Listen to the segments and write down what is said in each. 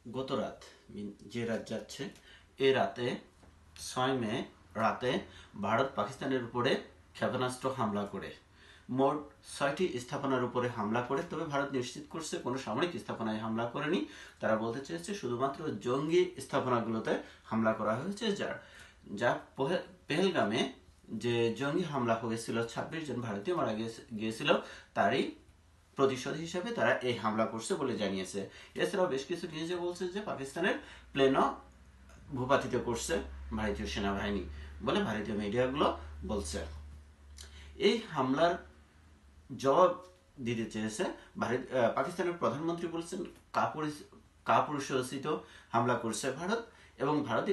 গত রাত যে রাত যাচ্ছে এই রাতে 6 মে রাতে ভারত পাকিস্তানের উপরে ক্ষেপণাস্ত্র হামলা করে মোট 6টি স্থাপনার উপরে হামলা করে। তবে ভারত নিশ্চিত করছে কোনো সামরিক স্থাপনায় হামলা করেনি। তারা বলতে চেয়েছে শুধুমাত্র জঙ্গি স্থাপনাগুলোতে হামলা করা হয়েছে। যা পেহেলগামে যে জঙ্গি হামলা হয়েছিল, 26 জন ভারতীয় মারা গিয়েছিল, তারই প্রতিশোধ হিসেবে তারা এই হামলা করছে বলে জানিয়েছে। এছাড়াও বেশ কিছু নিউজে বলছে যে পাকিস্তানের প্লেনও ভূপাতিত করছে ভারতীয় সেনাবাহিনী বলে ভারতীয় মিডিয়াগুলো বলছে। এই হামলার জবাব দিতে চেয়েছে পাকিস্তানের প্রধানমন্ত্রী বলছেন কাপুরুষোচিত হামলা করছে ভারত, এবং ভারতে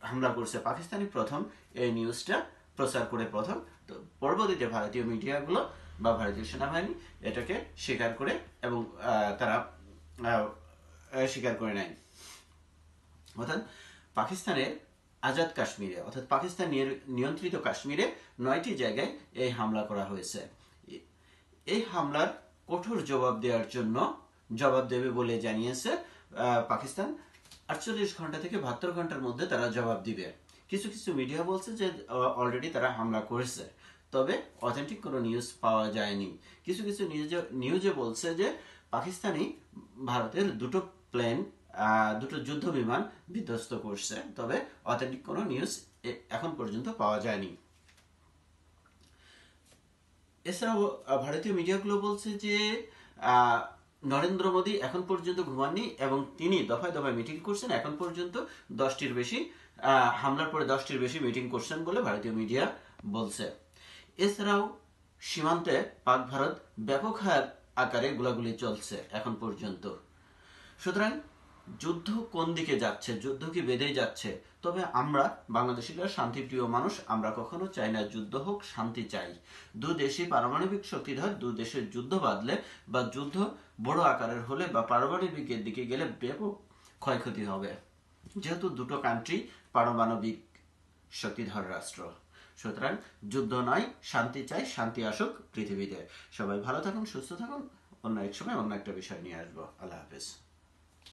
হামলা করছে পাকিস্তানি প্রথম এই নিউজটা প্রচার করে প্রথম। তো পরবর্তীতে ভারতীয় মিডিয়াগুলো বা ভারতীয় সেনাবাহিনী এটাকে স্বীকার করে এবং তারা স্বীকার করে নেয়। অর্থাৎ পাকিস্তানের আজাদ কাশ্মীরে অর্থাৎ পাকিস্তান নিয়ন্ত্রিত কাশ্মীরে 9টি জায়গায় এই হামলা করা হয়েছে। এই হামলার কঠোর জবাব দেবে বলে জানিয়েছে পাকিস্তান। 48 ঘন্টা থেকে 72 ঘন্টার মধ্যে তারা জবাব দিবে। কিছু কিছু মিডিয়া বলছে যে অলরেডি তারা হামলা করেছে, তবে অথেন্টিক কোনো নিউজ পাওয়া যায়নি। কিছু কিছু নিউজে বলছে যে পাকিস্তানি ভারতের দুটো যুদ্ধ বিমান বিধ্বস্ত করছে, তবে অথেন্টিক কোনো নিউজ এখন পর্যন্ত পাওয়া যায়নি। এছাড়াও ভারতীয় মিডিয়াগুলো বলছে যে নরেন্দ্র মোদী এখন পর্যন্ত ঘুমাননি এবং তিনি দফায় দফায় মিটিং করছেন। এখন পর্যন্ত 10টির বেশি হামলার পরে 10টির বেশি মিটিং করছেন বলে ভারতীয় মিডিয়া বলছে। এছাড়াও সীমান্তে পাক ভারত ব্যাপক আকারে গোলাগুলি চলছে এখন পর্যন্ত। সুতরাং যুদ্ধ কোন দিকে যাচ্ছে, যুদ্ধ কি বেঁধেই যাচ্ছে? তবে আমরা বাংলাদেশিরা শান্তিপ্রিয় মানুষ, আমরা কখনো চাই না যুদ্ধ হোক, শান্তি চাই। দু দেশই পারমাণবিক শক্তিধর, দু দেশের যুদ্ধ বাঁধলে বা যুদ্ধ বড় আকারের হলে বা পারমাণবিকের দিকে গেলে ব্যাপক ক্ষয়ক্ষতি হবে, যেহেতু দুটো কান্ট্রি পারমাণবিক শক্তিধর রাষ্ট্র। সুতরাং যুদ্ধ নয়, শান্তি চাই, শান্তি আসুক পৃথিবীতে। সবাই ভালো থাকুন, সুস্থ থাকুন। অন্য এক সময় অন্য একটা বিষয় নিয়ে আসবো। আল্লাহ হাফেজ।